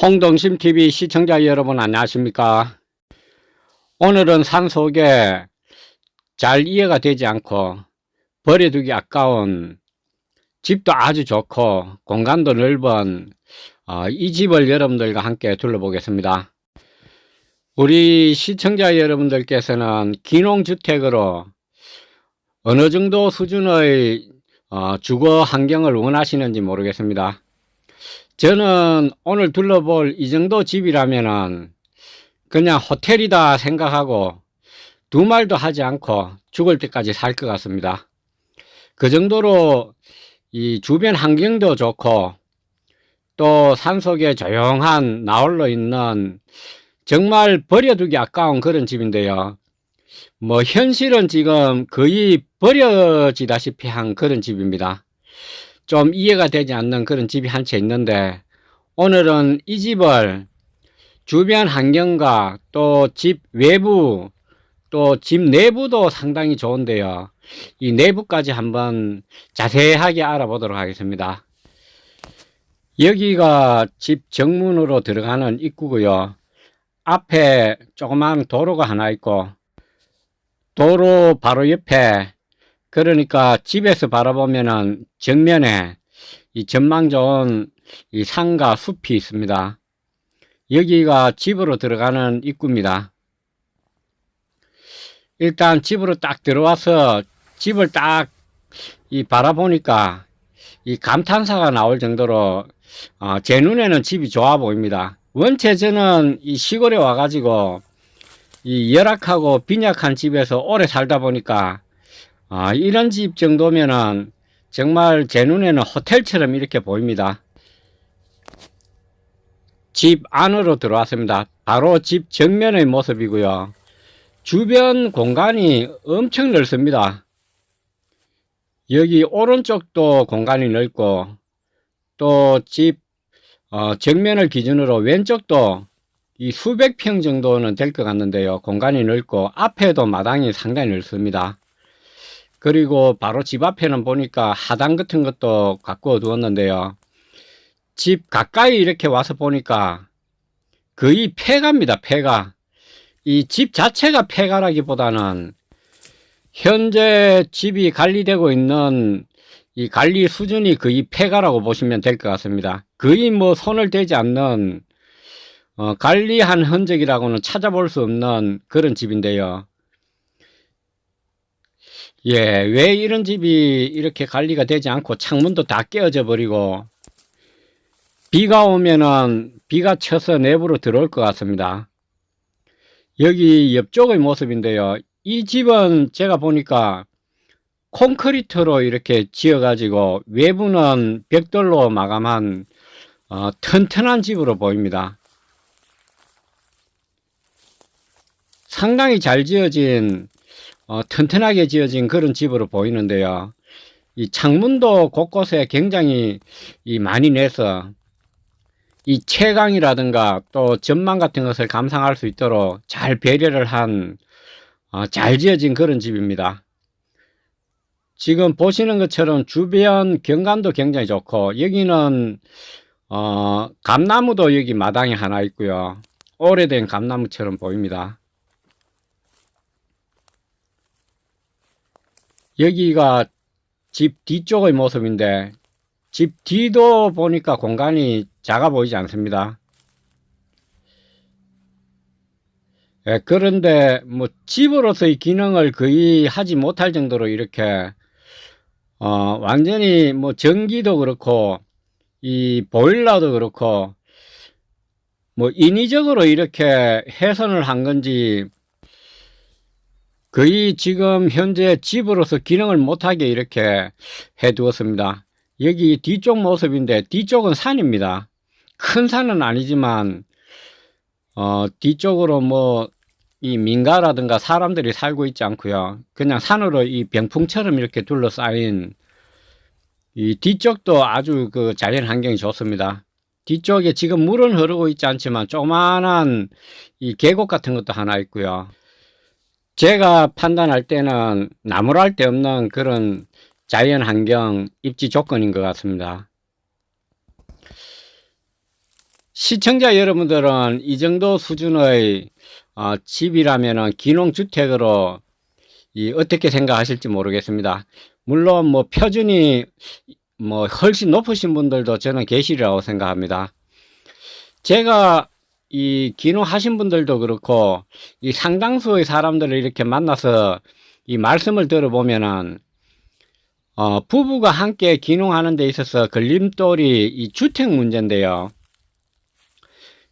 홍동심TV 시청자 여러분 안녕하십니까? 오늘은 산속에 잘 이해가 되지 않고 버려두기 아까운 집도 아주 좋고 공간도 넓은 이 집을 여러분들과 함께 둘러보겠습니다. 우리 시청자 여러분들께서는 기농주택으로 어느 정도 수준의 주거 환경을 원하시는지 모르겠습니다. 저는 오늘 둘러볼 이 정도 집이라면은 그냥 호텔이다 생각하고 두 말도 하지 않고 죽을 때까지 살 것 같습니다. 그 정도로 이 주변 환경도 좋고 또 산속에 조용한 나홀로 있는 정말 버려두기 아까운 그런 집인데요. 뭐 현실은 지금 거의 버려지다시피 한 그런 집입니다. 좀 이해가 되지 않는 그런 집이 한 채 있는데 오늘은 이 집을 주변 환경과 또 집 외부 또 집 내부도 상당히 좋은데요. 이 내부까지 한번 자세하게 알아보도록 하겠습니다. 여기가 집 정문으로 들어가는 입구고요. 앞에 조그만 도로가 하나 있고 도로 바로 옆에 그러니까 집에서 바라보면은 정면에 이 전망 좋은 이 산과 숲이 있습니다. 여기가 집으로 들어가는 입구입니다. 일단 집으로 딱 들어와서 집을 딱 이 바라보니까 이 감탄사가 나올 정도로 제 눈에는 집이 좋아 보입니다. 원체 저는 이 시골에 와가지고 이 열악하고 빈약한 집에서 오래 살다 보니까 이런 집 정도면은 정말 제 눈에는 호텔처럼 이렇게 보입니다. 집 안으로 들어왔습니다. 바로 집 정면의 모습이고요. 주변 공간이 엄청 넓습니다. 여기 오른쪽도 공간이 넓고 또 집 정면을 기준으로 왼쪽도 이 수백 평 정도는 될 것 같는데요. 공간이 넓고 앞에도 마당이 상당히 넓습니다. 그리고 바로 집 앞에는 보니까 하단 같은 것도 가꾸어 두었는데요. 집 가까이 이렇게 와서 보니까 거의 폐가입니다. 폐가. 이 집 자체가 폐가라기보다는 현재 집이 관리되고 있는 이 관리 수준이 거의 폐가라고 보시면 될 것 같습니다. 거의 뭐 손을 대지 않는 관리한 흔적이라고는 찾아볼 수 없는 그런 집인데요. 예, 왜 이런 집이 이렇게 관리가 되지 않고 창문도 다 깨어져 버리고 비가 오면은 비가 쳐서 내부로 들어올 것 같습니다. 여기 옆쪽의 모습인데요. 이 집은 제가 보니까 콘크리트로 이렇게 지어 가지고 외부는 벽돌로 마감한 튼튼한 집으로 보입니다. 상당히 잘 지어진 튼튼하게 지어진 그런 집으로 보이는데요. 이 창문도 곳곳에 굉장히 많이 내서 이 채광이라든가 또 전망 같은 것을 감상할 수 있도록 잘 배려를 한 잘 지어진 그런 집입니다. 지금 보시는 것처럼 주변 경관도 굉장히 좋고 여기는 감나무도 여기 마당에 하나 있고요. 오래된 감나무처럼 보입니다. 여기가 집 뒤쪽의 모습인데 집 뒤도 보니까 공간이 작아 보이지 않습니다. 예, 그런데 뭐 집으로서의 기능을 거의 하지 못할 정도로 이렇게 완전히 뭐 전기도 그렇고 이 보일러도 그렇고 뭐 인위적으로 이렇게 훼손을 한 건지 거의 지금 현재 집으로서 기능을 못하게 이렇게 해 두었습니다. 여기 뒤쪽 모습인데 뒤쪽은 산입니다. 큰 산은 아니지만 뒤쪽으로 뭐 이 민가라든가 사람들이 살고 있지 않고요. 그냥 산으로 이 병풍처럼 이렇게 둘러싸인 이 뒤쪽도 아주 그 자연 환경이 좋습니다. 뒤쪽에 지금 물은 흐르고 있지 않지만 조그만한 이 계곡 같은 것도 하나 있고요. 제가 판단할 때는 나무랄 데 없는 그런 자연 환경 입지 조건인 것 같습니다. 시청자 여러분들은 이 정도 수준의 집이라면은 기농주택으로 어떻게 생각하실지 모르겠습니다. 물론 뭐 표준이 뭐 훨씬 높으신 분들도 저는 계시리라고 생각합니다. 제가 이 기농하신 분들도 그렇고 이 상당수의 사람들을 이렇게 만나서 이 말씀을 들어보면은 부부가 함께 기농하는 데 있어서 걸림돌이 이 주택 문제인데요.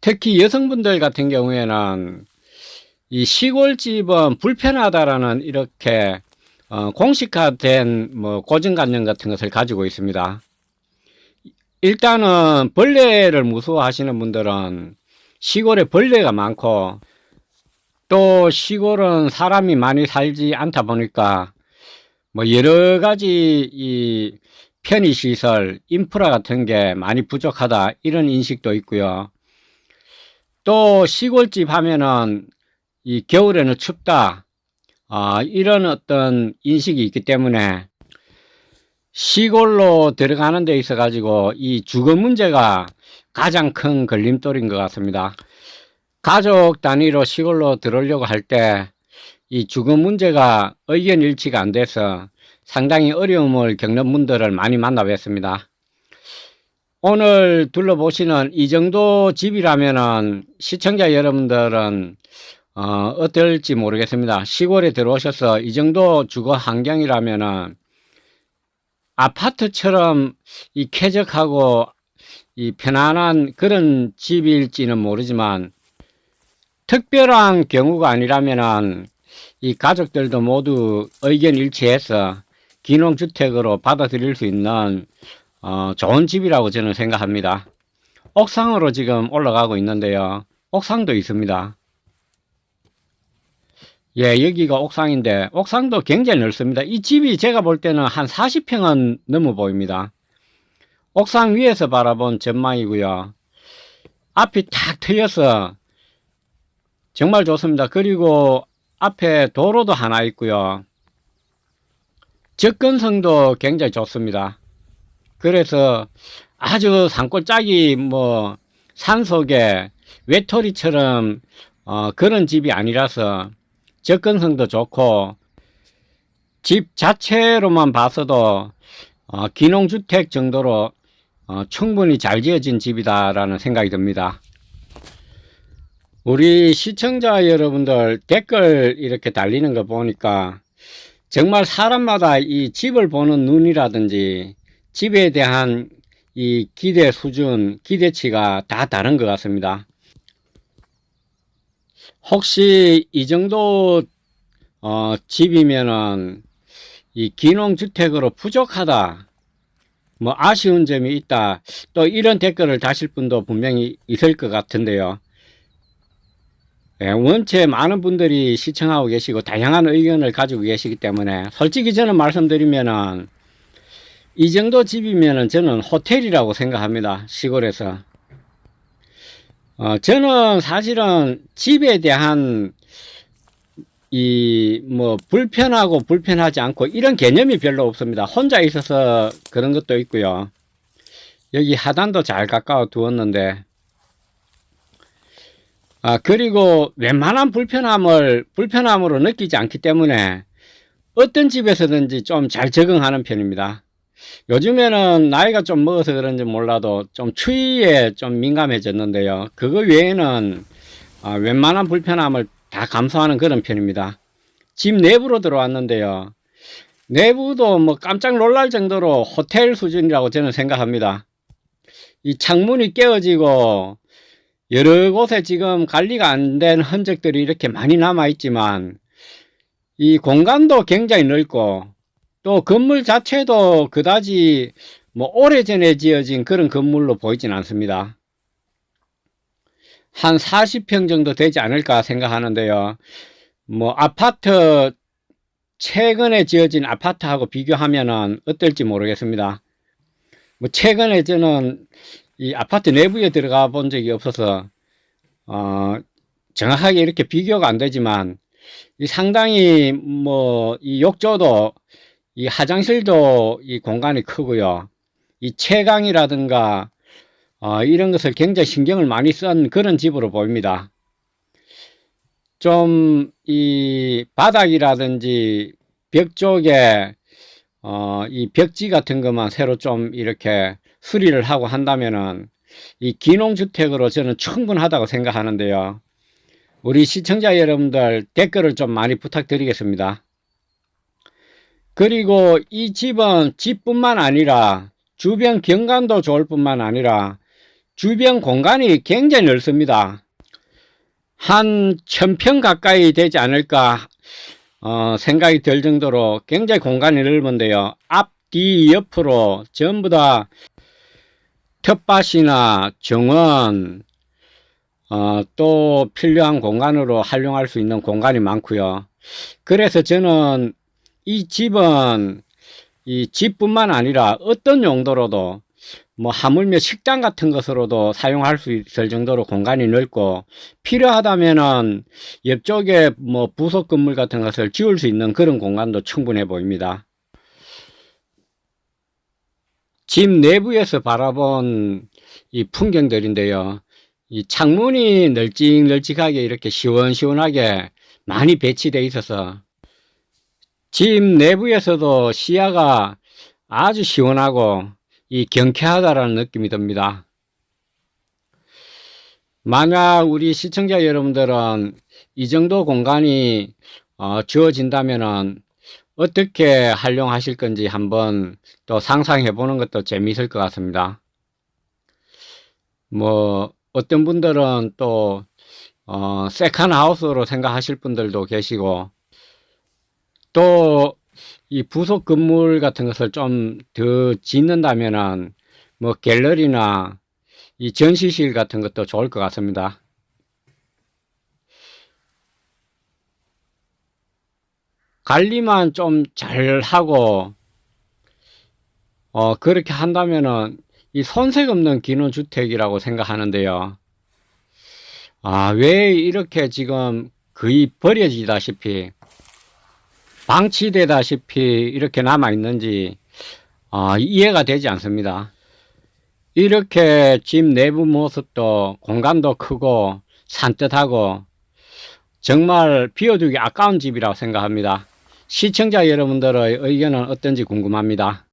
특히 여성분들 같은 경우에는 이 시골집은 불편하다라는 이렇게 공식화된 뭐 고정관념 같은 것을 가지고 있습니다. 일단은 벌레를 무서워하시는 분들은 시골에 벌레가 많고 또 시골은 사람이 많이 살지 않다 보니까 뭐 여러 가지 이 편의시설, 인프라 같은 게 많이 부족하다 이런 인식도 있고요. 또 시골집 하면은 이 겨울에는 춥다 이런 어떤 인식이 있기 때문에 시골로 들어가는 데 있어 가지고 이 주거 문제가 가장 큰 걸림돌인 것 같습니다. 가족 단위로 시골로 들어오려고 할 때 이 주거 문제가 의견 일치가 안 돼서 상당히 어려움을 겪는 분들을 많이 만나 뵀습니다. 오늘 둘러보시는 이 정도 집이라면은 시청자 여러분들은 어떨지 모르겠습니다. 시골에 들어오셔서 이 정도 주거 환경이라면은 아파트처럼 이 쾌적하고 이 편안한 그런 집일지는 모르지만 특별한 경우가 아니라면은 이 가족들도 모두 의견 일치해서 기농주택으로 받아들일 수 있는 좋은 집이라고 저는 생각합니다. 옥상으로 지금 올라가고 있는데요. 옥상도 있습니다. 예, 여기가 옥상인데 옥상도 굉장히 넓습니다. 이 집이 제가 볼 때는 한 40평은 넘어 보입니다. 옥상 위에서 바라본 전망이고요. 앞이 탁 트여서 정말 좋습니다. 그리고 앞에 도로도 하나 있고요. 접근성도 굉장히 좋습니다. 그래서 아주 산골짜기 뭐 산속에 외톨이처럼 그런 집이 아니라서 접근성도 좋고 집 자체로만 봐서도 기농주택 정도로 충분히 잘 지어진 집이다라는 생각이 듭니다. 우리 시청자 여러분들 댓글 이렇게 달리는 거 보니까 정말 사람마다 이 집을 보는 눈이라든지 집에 대한 이 기대 수준, 기대치가 다 다른 것 같습니다. 혹시 이 정도 집이면은 이 기농주택으로 부족하다, 뭐 아쉬운 점이 있다, 또 이런 댓글을 다실 분도 분명히 있을 것 같은데요. 예, 원체 많은 분들이 시청하고 계시고 다양한 의견을 가지고 계시기 때문에 솔직히 저는 말씀드리면은 이 정도 집이면은 저는 호텔이라고 생각합니다. 시골에서. 저는 사실은 집에 대한 이 뭐 불편하고 불편하지 않고 이런 개념이 별로 없습니다. 혼자 있어서 그런 것도 있고요. 여기 하단도 잘 가까워 두었는데 그리고 웬만한 불편함으로 느끼지 않기 때문에 어떤 집에서든지 좀 잘 적응하는 편입니다. 요즘에는 나이가 좀 먹어서 그런지 몰라도 좀 추위에 좀 민감해졌는데요. 그거 외에는 웬만한 불편함을 다 감수하는 그런 편입니다. 집 내부로 들어왔는데요. 내부도 뭐 깜짝 놀랄 정도로 호텔 수준이라고 저는 생각합니다. 이 창문이 깨어지고 여러 곳에 지금 관리가 안 된 흔적들이 이렇게 많이 남아 있지만 이 공간도 굉장히 넓고 또 건물 자체도 그다지 뭐 오래전에 지어진 그런 건물로 보이진 않습니다. 한 40평 정도 되지 않을까 생각하는데요. 뭐 아파트 최근에 지어진 아파트하고 비교하면은 어떨지 모르겠습니다. 뭐 최근에 저는 이 아파트 내부에 들어가 본 적이 없어서 정확하게 이렇게 비교가 안 되지만 이 상당히 뭐 이 욕조도 이 화장실도 이 공간이 크고요. 이 채광이라든가 이런 것을 굉장히 신경을 많이 쓴 그런 집으로 보입니다. 좀 이 바닥이라든지 벽 쪽에 이 벽지 같은 것만 새로 좀 이렇게 수리를 하고 한다면은 이 기농주택으로 저는 충분하다고 생각하는데요. 우리 시청자 여러분들 댓글을 좀 많이 부탁드리겠습니다. 그리고 이 집은 집뿐만 아니라 주변 경관도 좋을 뿐만 아니라 주변 공간이 굉장히 넓습니다. 한 1000평 가까이 되지 않을까 생각이 들 정도로 굉장히 공간이 넓은데요. 앞, 뒤, 옆으로 전부 다 텃밭이나 정원 또 필요한 공간으로 활용할 수 있는 공간이 많고요. 그래서 저는 이 집은 이 집뿐만 아니라 어떤 용도로도 뭐 하물며 식당 같은 것으로도 사용할 수 있을 정도로 공간이 넓고 필요하다면은 옆쪽에 뭐 부속 건물 같은 것을 지을 수 있는 그런 공간도 충분해 보입니다. 집 내부에서 바라본 이 풍경들인데요. 이 창문이 널찍널찍하게 이렇게 시원시원하게 많이 배치되어 있어서 집 내부에서도 시야가 아주 시원하고 이 경쾌하다라는 느낌이 듭니다. 만약 우리 시청자 여러분들은 이 정도 공간이 주어진다면은 어떻게 활용하실 건지 한번 또 상상해 보는 것도 재미있을 것 같습니다. 뭐 어떤 분들은 또 세컨 하우스로 생각하실 분들도 계시고 또 이 부속 건물 같은 것을 좀 더 짓는다면은 뭐 갤러리나 이 전시실 같은 것도 좋을 것 같습니다. 관리만 좀 잘하고 그렇게 한다면은 이 손색 없는 기농주택이라고 생각하는데요. 왜 이렇게 지금 거의 버려지다시피 방치되다시피 이렇게 남아 있는지 이해가 되지 않습니다. 이렇게 집 내부 모습도 공간도 크고 산뜻하고 정말 비워두기 아까운 집이라고 생각합니다. 시청자 여러분들의 의견은 어떤지 궁금합니다.